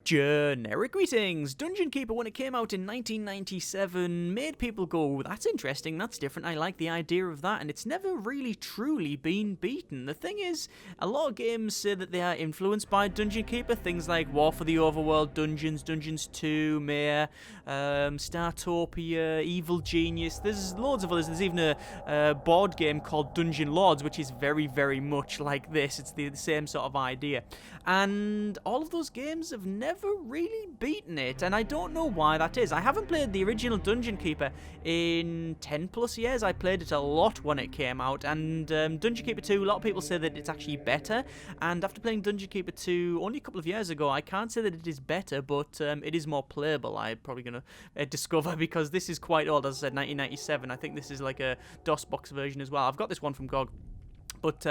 Generic greetings! Dungeon Keeper, when it came out in 1997, made people go, that's interesting, that's different, I like the idea of that, and it's never really truly been beaten. The thing is, a lot of games say that they are influenced by Dungeon Keeper, things like War for the Overworld, Dungeons, Dungeons 2, Mare, Startopia, Evil Genius, there's loads of others. There's even a board game called Dungeon Lords, which is very, very much like this. It's the same sort of idea. And all of those games have never really beaten it, and I don't know why that is. I haven't played the original Dungeon Keeper in 10 plus years. I played it a lot when it came out, and Dungeon Keeper 2, a lot of people say that it's actually better, and after playing Dungeon Keeper 2 only a couple of years ago, I can't say that it is better, but it is more playable, I'm probably going to discover, because this is quite old. As I said, 1997. I think this is like a DOS-box version as well. I've got this one from GOG. But,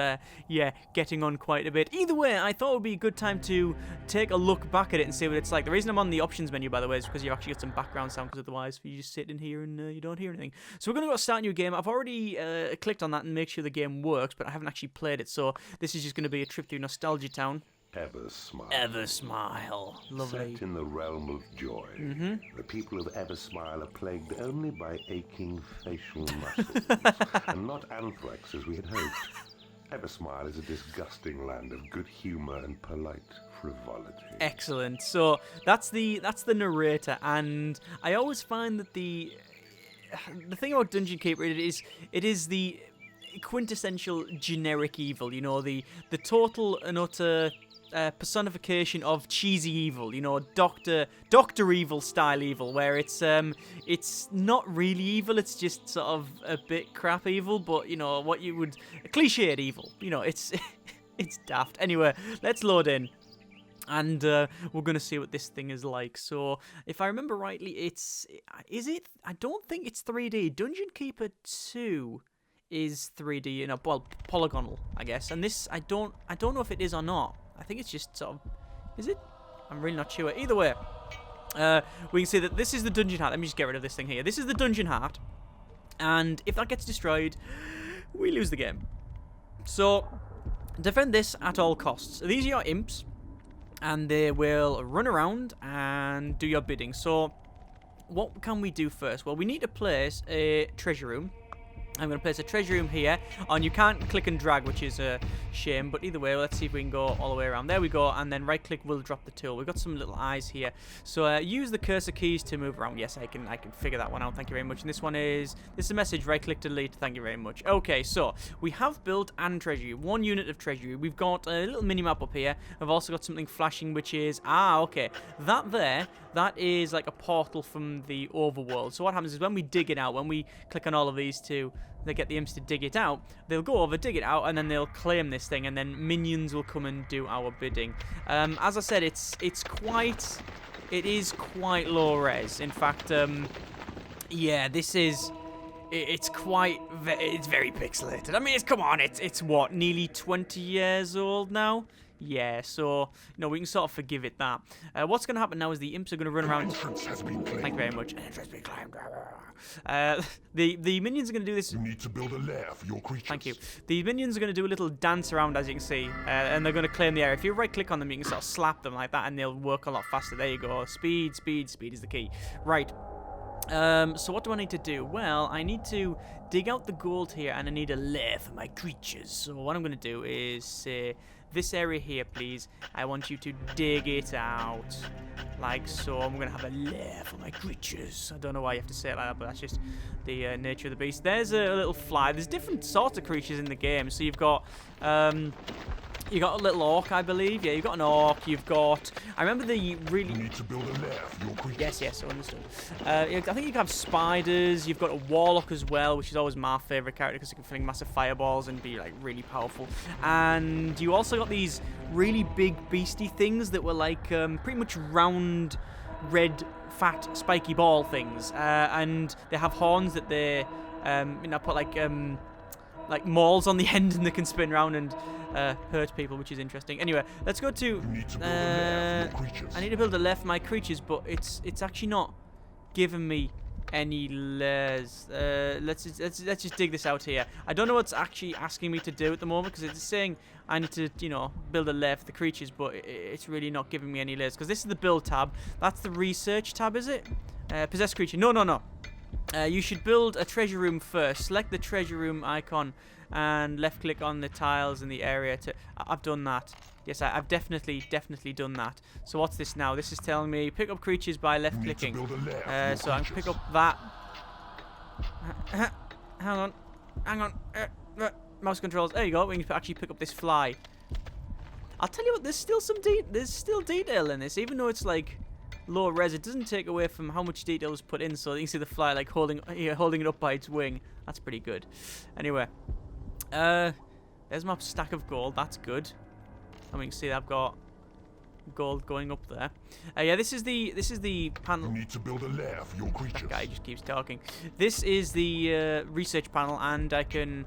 yeah, getting on quite a bit. Either way, I thought it would be a good time to take a look back at it and see what it's like. The reason I'm on the options menu, by the way, is because you've actually got some background sound, because otherwise you just sit in here and you don't hear anything. So we're going to go start a new game. I've already clicked on that and make sure the game works, but I haven't actually played it, so this is just going to be a trip through Nostalgia Town. Eversmile. Eversmile. Lovely. Set in the realm of joy, the people of Eversmile are plagued only by aching facial muscles, and not anthrax as we had hoped. Eversmile is a disgusting land of good humour and polite frivolity. Excellent. So that's the narrator, and I always find that the thing about Dungeon Keeper, it is the quintessential generic evil. You know, the total and utter personification of cheesy evil, you know, Doctor Evil style evil, where it's not really evil, it's just sort of a bit crap evil, but you know what you would cliched evil, you know, it's it's daft. Anyway, let's load in. And we're going to see what this thing is like. So, if I remember rightly, is it? I don't think it's 3D. Dungeon Keeper 2 is 3D, you know, well, polygonal, I guess. And this, I don't know if it is or not. I think it's just sort of, is it? I'm really not sure. Either way, we can see that this is the dungeon heart. Let me just get rid of this thing here. This is the dungeon heart, and if that gets destroyed, we lose the game. So, defend this at all costs. These are your imps, and they will run around and do your bidding. So, what can we do first? Well, we need to place a treasure room. I'm going to place a treasure room here, and you can't click and drag, which is a shame, but either way, let's see if we can go all the way around. There we go, and then right click will drop the tool. We've got some little eyes here, so use the cursor keys to move around. Yes, I can figure that one out, thank you very much. And this is a message, right click to delete, thank you very much. Okay, so we have built an treasury, 1 unit of treasury. We've got a little mini map up here. We've also got something flashing, which is, okay, that is like a portal from the overworld. So what happens is when we dig it out, when we click on all of these two, they get the imps to dig it out, they'll go over, dig it out, and then they'll claim this thing, and then minions will come and do our bidding. As I said, it is quite low res. In fact, yeah, this is, it's very pixelated. I mean, come on, it's what, nearly 20 years old now? Yeah, so, you know, we can sort of forgive it that. What's going to happen now is the imps are going to run around. Entrance has been claimed. Thank you very much. Entrance has been claimed. The minions are going to do this. You need to build a lair for your creatures. Thank you. The minions are going to do a little dance around, as you can see, and they're going to claim the area. If you right-click on them, you can sort of slap them like that, and they'll work a lot faster. There you go. Speed is the key. Right. So what do I need to do? Well, I need to dig out the gold here, and I need a lair for my creatures. So what I'm going to do is say, this area here, please, I want you to dig it out, like so. I'm going to have a lair for my creatures. I don't know why you have to say it like that, but that's just the nature of the beast. There's a little fly. There's different sorts of creatures in the game. So you've got a little orc, I believe. Yeah, you've got an orc. You've got... I remember the really... You need to build a lair for your creatures. Yes, understood. I think you can have spiders. You've got a warlock as well, which is always my favourite character because you can fling massive fireballs and be, like, really powerful. And you also got these really big beastie things that were, like, pretty much round, red, fat, spiky ball things. And they have horns that they, put, like mauls on the end, and they can spin around and hurt people, which is interesting. Anyway, let's go to... You need to build a lair for your creatures. I need to build a lair for my creatures, but it's actually not giving me any layers. Let's just dig this out here. I don't know what's actually asking me to do at the moment because it's saying I need to, you know, build a lair for the creatures, but it's really not giving me any layers because this is the build tab. That's the research tab, is it? Possess creature. No. You should build a treasure room first. Select the treasure room icon and left click on the tiles in the area to... I've done that. Yes, I've definitely done that. So what's this now? This is telling me pick up creatures by left clicking. So I can pick up that. Hang on. Mouse controls. There you go. We can actually pick up this fly. I'll tell you what. There's still detail in this, even though it's like low res. It doesn't take away from how much detail was put in. So you can see the fly like holding it up by its wing. That's pretty good. Anyway, there's my stack of gold. That's good. And we can see that I've got gold going up there. Yeah, this is the panel. You need to build a lair for your creatures. That guy just keeps talking. This is the research panel, and I can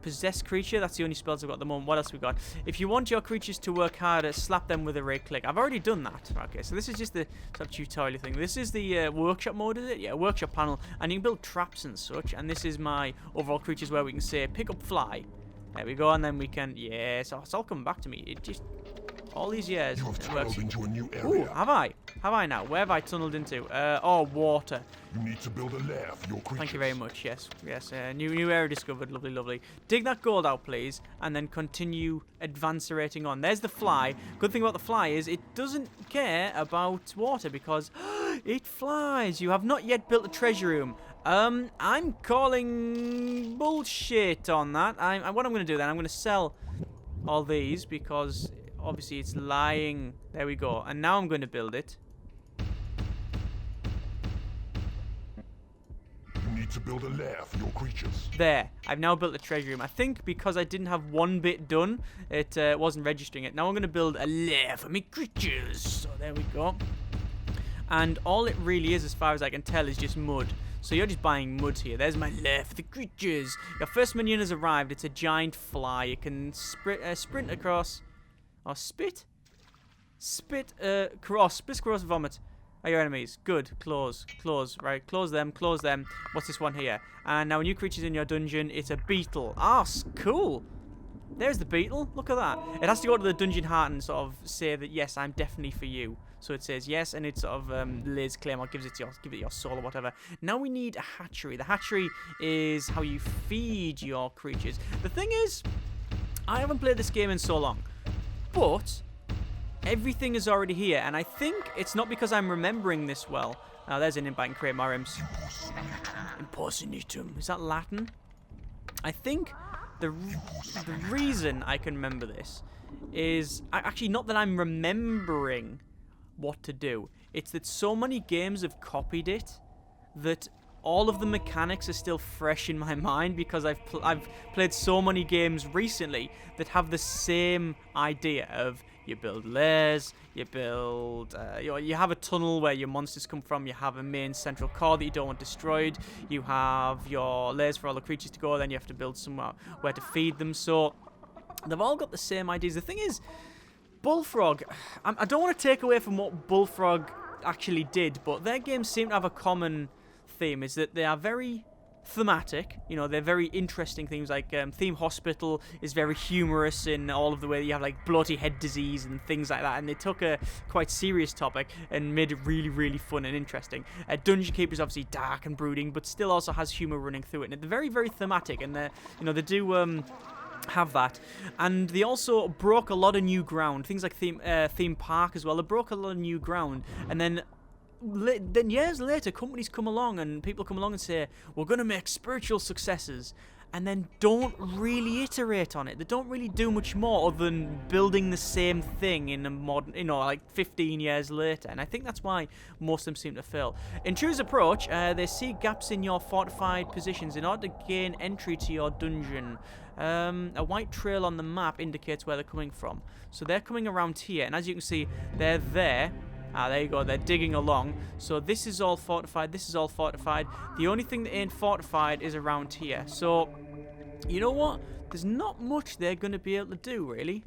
possess creature. That's the only spells I've got at the moment. What else we got? If you want your creatures to work harder, slap them with a right click. I've already done that. Okay, so this is just the sort of tutorial thing. This is the workshop mode, is it? Yeah, workshop panel, and you can build traps and such. And this is my overall creatures where we can say pick up fly. There we go, and then we can... Yes, it's all coming back to me. It just... All these years. You have tunneled into a new area. Ooh, have I? Have I now? Where have I tunneled into? Oh, water. You need to build a lair for your creatures. Thank you very much. Yes. New area discovered. Lovely. Dig that gold out, please, and then continue advancerating on. There's the fly. Good thing about the fly is it doesn't care about water because it flies. You have not yet built a treasure room. I'm calling bullshit on that. What I'm going to do then, I'm going to sell all these because obviously it's lying. There we go. And now I'm going to build it. You need to build a lair for your creatures. There. I've now built a treasure room. I think because I didn't have one bit done, it wasn't registering it. Now I'm going to build a lair for me creatures. So there we go. And all it really is, as far as I can tell, is just mud. So you're just buying mud here. There's my lair for the creatures. Your first minion has arrived. It's a giant fly. You can sprint across... Or spit? Spit across vomit. Are your enemies. Good. Close. Right, close them. What's this one here? And now new creatures in your dungeon. It's a beetle. Ah, cool. There's the beetle. Look at that. It has to go to the dungeon heart and sort of say that, yes, I'm definitely for you. So it says yes, and it sort of lays claim or give it your soul or whatever. Now we need a hatchery. The hatchery is how you feed your creatures. The thing is, I haven't played this game in so long, but everything is already here, and I think it's not because I'm remembering this well. Now there's an invite and create Marims. Impersonitum. Is that Latin? I think the reason I can remember this is actually not that I'm remembering what to do. It's that so many games have copied it that all of the mechanics are still fresh in my mind because I've played so many games recently that have the same idea of you build lairs, you build, you have a tunnel where your monsters come from, you have a main central core that you don't want destroyed, you have your lairs for all the creatures to go, then you have to build somewhere where to feed them. So they've all got the same ideas. The thing is, Bullfrog, I don't want to take away from what Bullfrog actually did, but their games seem to have a common theme, is that they are very thematic. You know, they're very interesting themes, like Theme Hospital is very humorous in all of the way that you have like bloaty head disease and things like that, and they took a quite serious topic and made it really, really fun and interesting. Dungeon Keeper is obviously dark and brooding, but still also has humor running through it, and they're very, very thematic, and they do have that. And they also broke a lot of new ground, things like Theme Park as well. They broke a lot of new ground, and then years later companies come along and people come along and say we're going to make spiritual successors, and then don't really iterate on it. They don't really do much more other than building the same thing in a modern, like 15 years later. And I think that's why most of them seem to fail. In True's approach, they see gaps in your fortified positions in order to gain entry to your dungeon. A white trail on the map indicates where they're coming from. So they're coming around here, and as you can see, they're there. There you go, they're digging along. So this is all fortified, this is all fortified. The only thing that ain't fortified is around here. So, you know what? There's not much they're going to be able to do, really.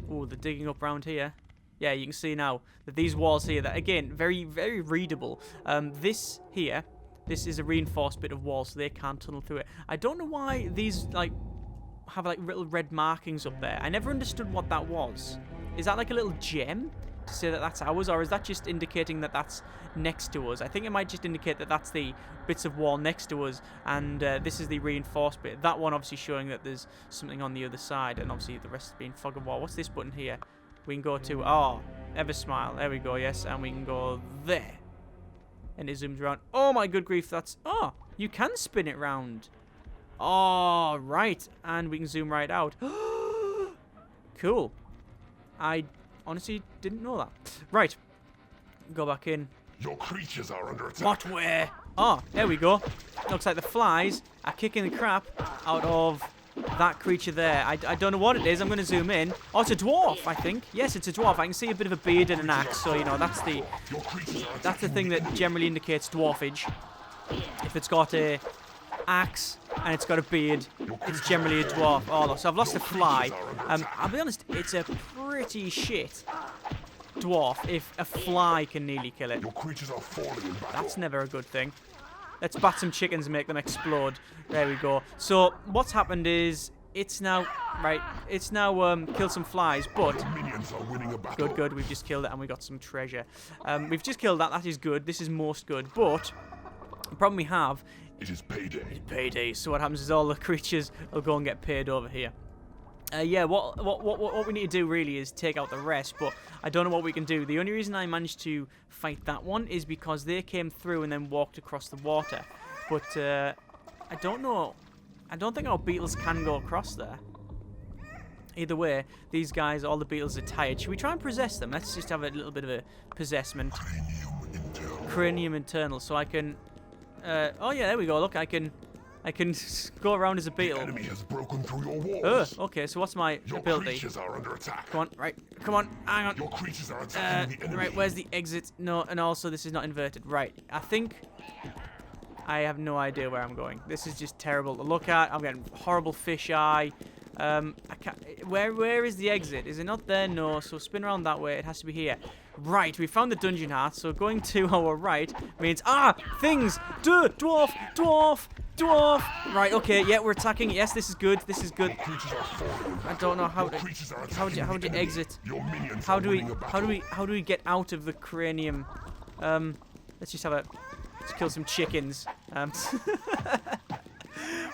Oh, they're digging up around here. Yeah, you can see now that these walls here, that again, very, very readable. This here, this is a reinforced bit of wall, so they can't tunnel through it. I don't know why these, like, have, like, little red markings up there. I never understood what that was. Is that, like, a little gem to say that that's ours, or is that just indicating that that's next to us? I think it might just indicate that that's the bits of wall next to us, and this is the reinforced bit. That one obviously showing that there's something on the other side, and obviously the rest being fog of wall. What's this button here? We can go to, oh, ever smile. There we go, yes, and we can go there. And it zooms around. Oh my good grief, that's, oh, you can spin it round. Oh, right, and we can zoom right out. Cool. I honestly didn't know that. Right, go back in. Your creatures are under attack. What, where? Oh, there we go. Looks like the flies are kicking the crap out of that creature there. I don't know what it is. I'm going to zoom in. Oh, it's a dwarf, I think. Yes, it's a dwarf. I can see a bit of a beard and an axe, so, you know, that's the thing that generally indicates dwarfage. If it's got a axe and it's got a beard, it's generally a dwarf. Oh, so I've lost a fly. I'll be honest, it's a pretty shit dwarf if a fly can nearly kill it. Your creatures are falling in battle. That's never a good thing. Let's bat some chickens and make them explode. There we go. So what's happened is it's now killed some flies, but Your minions are winning a battle. good. We've just killed it and we got some treasure. We've just killed that. That is good. This is most good. But the problem we have, It is payday. payday. So what happens is all the creatures will go and get paid over here. Yeah, what we need to do really is take out the rest, but I don't know what we can do. The only reason I managed to fight that one is because they came through and then walked across the water. But I don't know. I don't think our beetles can go across there. Either way, these guys, all the beetles are tired. Should we try and possess them? Let's just have a little bit of a possessment. Cranium internal, so I can... oh yeah, there we go. Look, I can go around as a The beetle. enemy has broken through your walls. Okay, so what's my Your ability? creatures are under attack. Come on, right, come on, hang on. Your creatures are attacking the enemy. Right, where's the exit? No, and also this is not inverted. Right, I think I have no idea where I'm going. This is just terrible to look at. I'm getting horrible fish eye. I can't. Where is the exit? Is it not there? No. So spin around that way. It has to be here. Right, we found the dungeon heart. So going to our right means things. Dwarf. Right. Okay. Yeah, we're attacking. Yes, this is good. This is good. Your creatures are falling in battle. I don't know how Your to. creatures are How attacking do you the exit? enemy. Your minions How are do we? winning a How do we get out of the cranium? Let's just have a. Let's kill some chickens.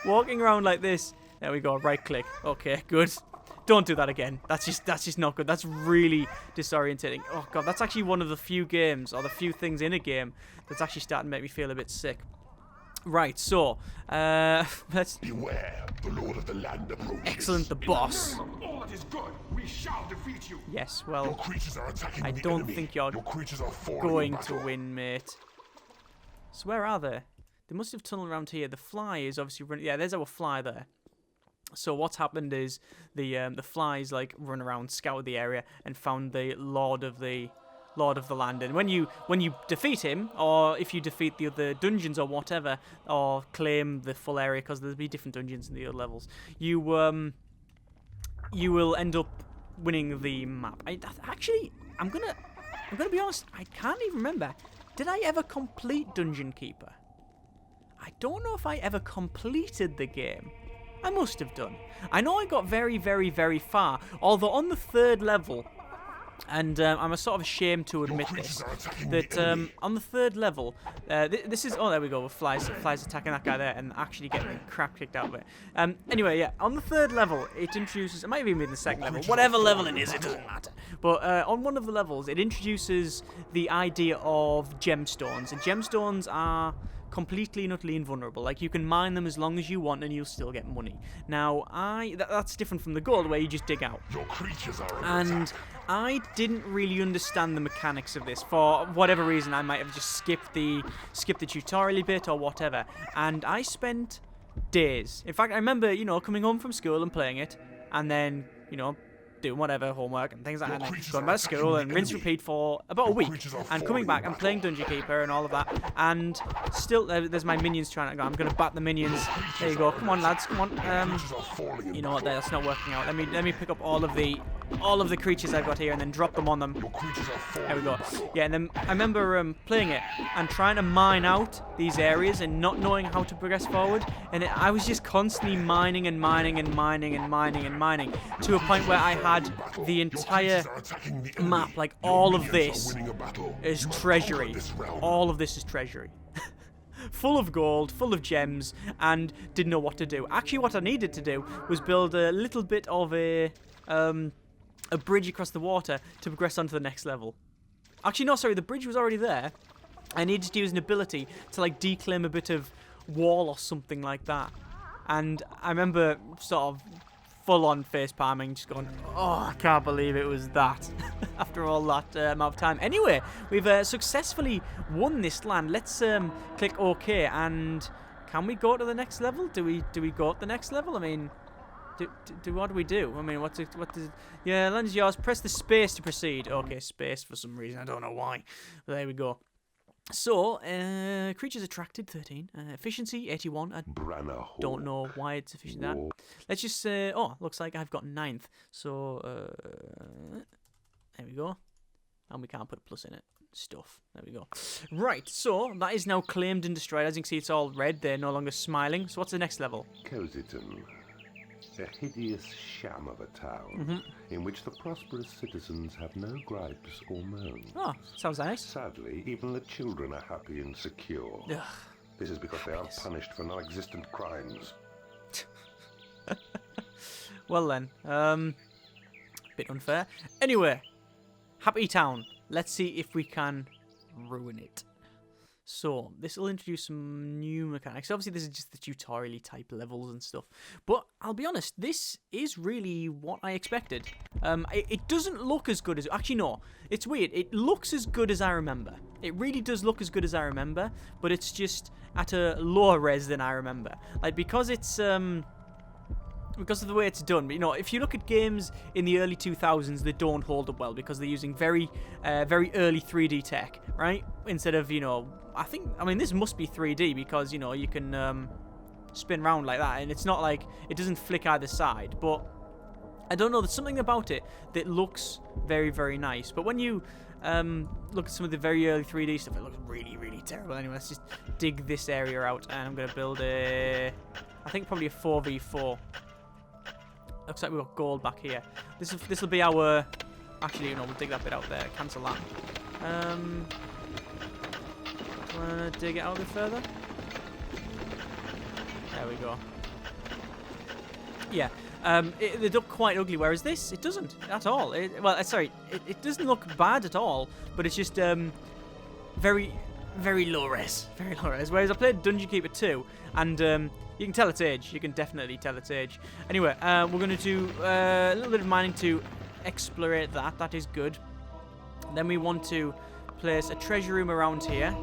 Walking around like this. There we go. Right click. Okay, good. Don't do that again. That's just not good. That's really disorientating. Oh god, that's actually one of the few games or the few things in a game that's actually starting to make me feel a bit sick. Right, so let's. Beware, the Lord of the Land approaches. Excellent, the boss. All that is good, we shall defeat you. Yes, Your well, creatures are attacking I the don't enemy. think you're Your creatures are falling going in to battle. win, mate. So where are they? They must have tunneled around here. The fly is obviously running. Yeah, there's our fly there. So what's happened is the flies like run around, scouted the area, and found the Lord of the Land. And when you defeat him, or if you defeat the other dungeons or whatever, or claim the full area, because there'll be different dungeons in the other levels, you will end up winning the map. I'm gonna be honest. I can't even remember. Did I ever complete Dungeon Keeper? I don't know if I ever completed the game. I must have done. I know I got very, very, very far, although on the 3rd level, and I'm sort of ashamed to admit this, that on the 3rd level, this is, oh there we go, with flies attacking that guy there and actually getting the crap kicked out of it. Anyway, yeah, on the 3rd level, it introduces, it might even be in the 2nd level, whatever level it is, it doesn't matter. But on one of the levels, it introduces the idea of gemstones, and gemstones are completely and utterly invulnerable. Like, you can mine them as long as you want and you'll still get money. Now, that's different from the gold where you just dig out. Your creatures are under And attack. I didn't really understand the mechanics of this. For whatever reason, I might have just skipped the tutorial bit or whatever. And I spent days. In fact, I remember, coming home from school and playing it, and then, doing whatever, homework and things like that, and then going back to school and rinse repeat for about a week, and coming back and playing Dungeon Keeper and all of that, and still there's my minions trying to go. I'm gonna bat the minions. There you go. Come on, lads. Come on. Creatures are falling in You know what? That's not working out. Let me pick up all of the all of the creatures I've got here and then drop them on them. Your creatures are falling. There we go. Yeah, and then I remember playing it and trying to mine out these areas and not knowing how to progress forward. And I was just constantly mining and mining and mining and mining and mining to a point where I had the entire map, like all of this is treasury. All of this is treasury. Full of gold, full of gems, and didn't know what to do. Actually, what I needed to do was build a little bit of a bridge across the water to progress onto the next level. Actually, no, sorry, the bridge was already there. I needed to use an ability to, like, declaim a bit of wall or something like that. And I remember sort of full-on face palming, just going, oh, I can't believe it was that. After all that amount of time. Anyway, we've successfully won this land. Let's click OK, and can we go to the next level? Do we go to the next level? I mean, what do we do? I mean, what does? Yeah, land is yours. Press the space to proceed. Okay, space for some reason. I don't know why. But there we go. So, creatures attracted, 13. Efficiency, 81. I don't know why it's efficient that. Let's just say, oh, looks like I've got 9th. So, there we go. And we can't put a plus in it. Stuff. There we go. Right, so that is now claimed and destroyed. As you can see, it's all red. They're no longer smiling. So what's the next level? Cozyton. A hideous sham of a town in which the prosperous citizens have no gripes or moans. Oh, sounds nice. Sadly, even the children are happy and secure. Ugh. This is because they aren't punished for non-existent crimes. Well then, bit unfair. Anyway, happy town. Let's see if we can ruin it. So, this will introduce some new mechanics. Obviously, this is just the tutorial-y type levels and stuff. But, I'll be honest, this is really what I expected. It doesn't look as good as... Actually, no. It's weird. It looks as good as I remember. It really does look as good as I remember. But it's just at a lower res than I remember. Like, because it's... because of the way it's done. You know, if you look at games in the early 2000s, they don't hold up well because they're using very early 3D tech, right? Instead of, you know, I mean, this must be 3D because, you know, you can spin around like that, and it's not like, it doesn't flick either side, but I don't know, there's something about it that looks very, very nice. But when you look at some of the very early 3D stuff, it looks really, really terrible. Anyway, let's just dig this area out, and I'm going to build I think probably a 4v4. Looks like we've got gold back here. This will be our... Actually, you know, we'll dig that bit out there. Cancel that. Do you want to dig it out a bit further? There we go. Yeah. They look quite ugly, whereas this, it doesn't at all. Sorry, it doesn't look bad at all, but it's just very, very low res. Very low res. Whereas I played Dungeon Keeper 2, and... you can tell its age. You can definitely tell its age. Anyway, we're going to do a little bit of mining to explorate that. That is good. Then we want to place a treasure room around here.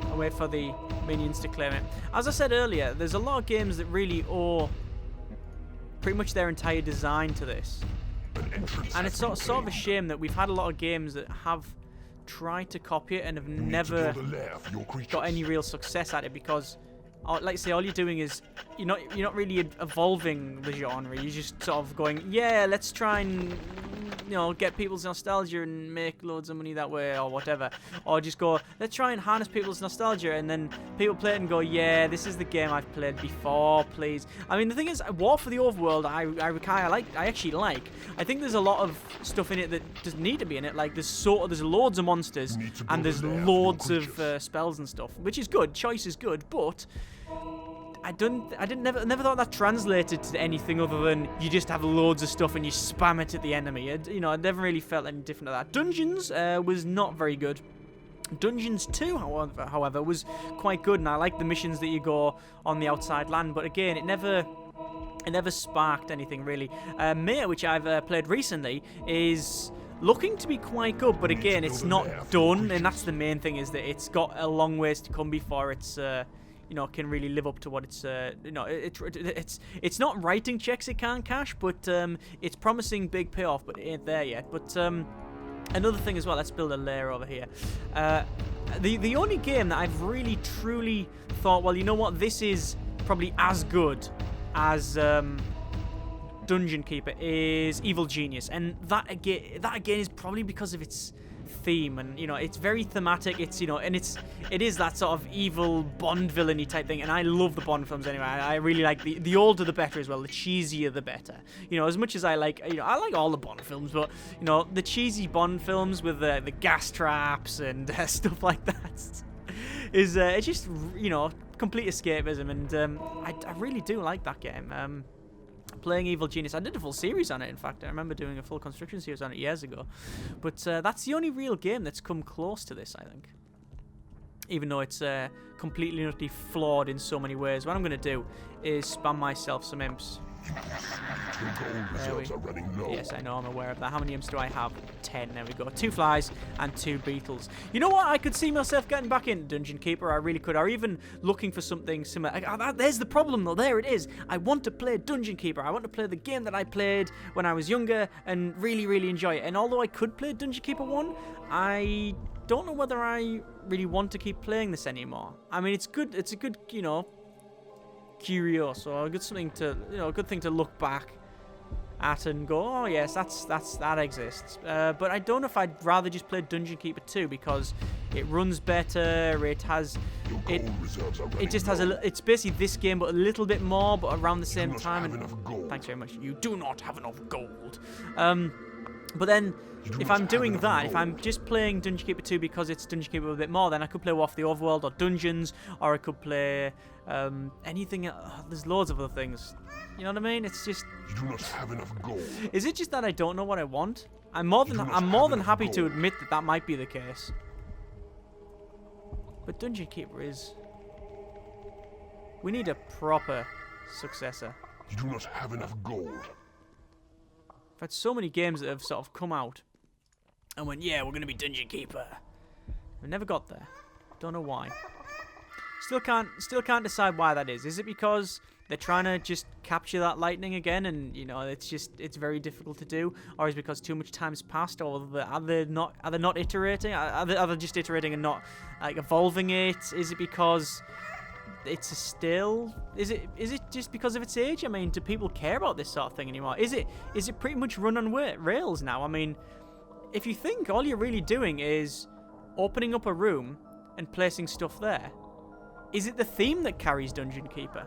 And wait for the minions to claim it. As I said earlier, there's a lot of games that really owe pretty much their entire design to this. And it's sort of a shame that we've had a lot of games that have tried to copy it and have never got any real success at it because... like I say, all you're doing is you're not really evolving the genre. You're just sort of going, yeah, let's try and, you know, get people's nostalgia and make loads of money that way or whatever. Or just go, let's try and harness people's nostalgia, and then people play it and go, yeah, this is the game I've played before, please. I mean, the thing is, War for the Overworld, I actually like. I think there's a lot of stuff in it that doesn't need to be in it. Like there's loads of monsters and there's loads of spells and stuff, which is good. Choice is good, but I never thought that translated to anything other than you just have loads of stuff and you spam it at the enemy. You know, I never really felt any different to that. Dungeons was not very good. Dungeons 2, however, was quite good, and I like the missions that you go on the outside land. But again, it never sparked anything really. Maya, which I've played recently, is looking to be quite good, but again, it's not done, and that's the main thing, is that it's got a long ways to come before it's you know, can really live up to what it's you know, it's not writing checks it can't cash, but it's promising big payoff, but it ain't there yet. But another thing as well, let's build a layer over here. The only game that I've really truly thought, well, you know what, this is probably as good as Dungeon Keeper is Evil Genius, and that again is probably because of its theme, and it's very thematic. It's and it is that sort of evil Bond villainy type thing, and I love the Bond films anyway. I really like the older the better as well. The cheesier the better. As much as I like I like all the Bond films, but the cheesy Bond films with the gas traps and stuff like that is it's just complete escapism, and I really do like that game. Playing Evil Genius, I did a full series on it. In fact, I remember doing a full construction series on it years ago. But that's the only real game that's come close to this, I think. Even though it's completely and utterly flawed in so many ways. What I'm going to do is spam myself some imps. Your gold reserves are running low. Yes, I know, I'm aware of that. How many imps do I have? 10. There we go. 2 flies and 2 beetles. You know what? I could see myself getting back into Dungeon Keeper. I really could. Or even looking for something similar. There's the problem, though. There it is. I want to play Dungeon Keeper. I want to play the game that I played when I was younger and really, really enjoy it. And although I could play Dungeon Keeper 1, I don't know whether I really want to keep playing this anymore. I mean, it's good. It's a good, curious, or a good something to a good thing to look back at and go, oh yes, that exists. But I don't know if I'd rather just play Dungeon Keeper 2 because it runs better. It has it just has it's basically this game but a little bit more, but around the same time. And thanks very much. You do not have enough gold. But then if I'm doing that, if I'm just playing Dungeon Keeper 2 because it's Dungeon Keeper a bit more, then I could play off the Overworld or Dungeons, or I could play anything. There's loads of other things. You know what I mean? It's just. You do not have enough gold. Is it just that I don't know what I want? I'm more than happy to admit that might be the case. But Dungeon Keeper is. We need a proper successor. You do not have enough gold. I've had so many games that have sort of come out and went, yeah, we're going to be Dungeon Keeper. We never got there. Don't know why. Still can't decide why that is. Is it because they're trying to just capture that lightning again, and it's very difficult to do, or is it because too much time's passed, or are they not iterating? Are they just iterating and not evolving it? Is it because it's still? Is it just because of its age? I mean, do people care about this sort of thing anymore? Is it pretty much run on rails now? I mean, if you think all you're really doing is opening up a room and placing stuff there, is it the theme that carries Dungeon Keeper?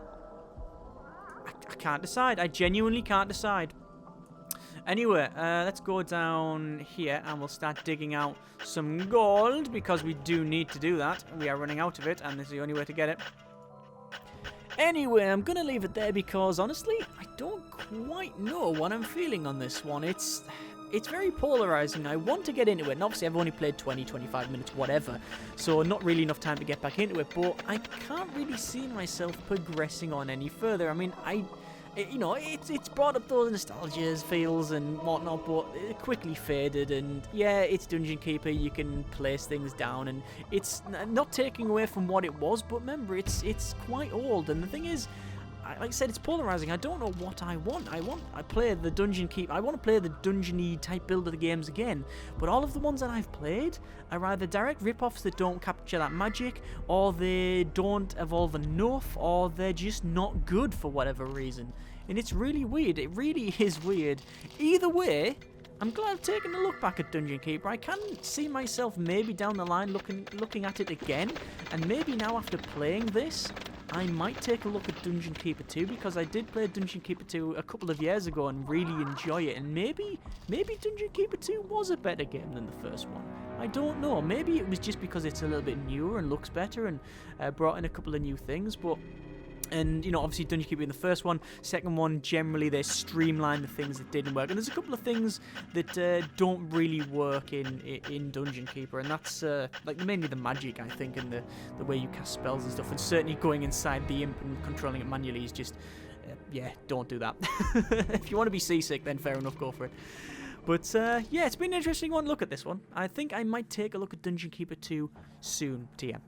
I can't decide. I genuinely can't decide. Anyway, let's go down here and we'll start digging out some gold, because we do need to do that. We are running out of it, and this is the only way to get it. Anyway, I'm going to leave it there because, honestly, I don't quite know what I'm feeling on this one. It's very polarizing. I want to get into it, and obviously I've only played 20, 25 minutes, whatever, so not really enough time to get back into it, but I can't really see myself progressing on any further. I mean, it's brought up those nostalgias, feels and whatnot, but it quickly faded, and yeah, it's Dungeon Keeper, you can place things down, and it's not taking away from what it was, but remember, it's quite old, and the thing is, like I said, it's polarizing. I don't know what I want. I play the Dungeon Keeper. I want to play the dungeon-y type build of the games again. But all of the ones that I've played are either direct rip-offs that don't capture that magic, or they don't evolve enough, or they're just not good for whatever reason. And it's really weird. It really is weird. Either way, I'm glad I've taken a look back at Dungeon Keeper. I can see myself maybe down the line looking at it again, and maybe now after playing this, I might take a look at Dungeon Keeper 2, because I did play Dungeon Keeper 2 a couple of years ago and really enjoy it, and maybe Dungeon Keeper 2 was a better game than the first one. I don't know. Maybe it was just because it's a little bit newer and looks better and brought in a couple of new things, but... And, obviously Dungeon Keeper in the first one. Second one, generally they streamline the things that didn't work. And there's a couple of things that don't really work in Dungeon Keeper. And that's mainly the magic, I think, and the way you cast spells and stuff. And certainly going inside the imp and controlling it manually is just, don't do that. If you want to be seasick, then fair enough, go for it. But, yeah, it's been an interesting one. Look at this one. I think I might take a look at Dungeon Keeper 2 soon, TM.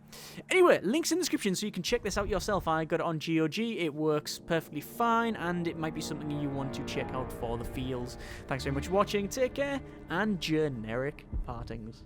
Anyway, links in the description so you can check this out yourself. I got it on GOG. It works perfectly fine, and it might be something you want to check out for the feels. Thanks very much for watching. Take care, and generic partings.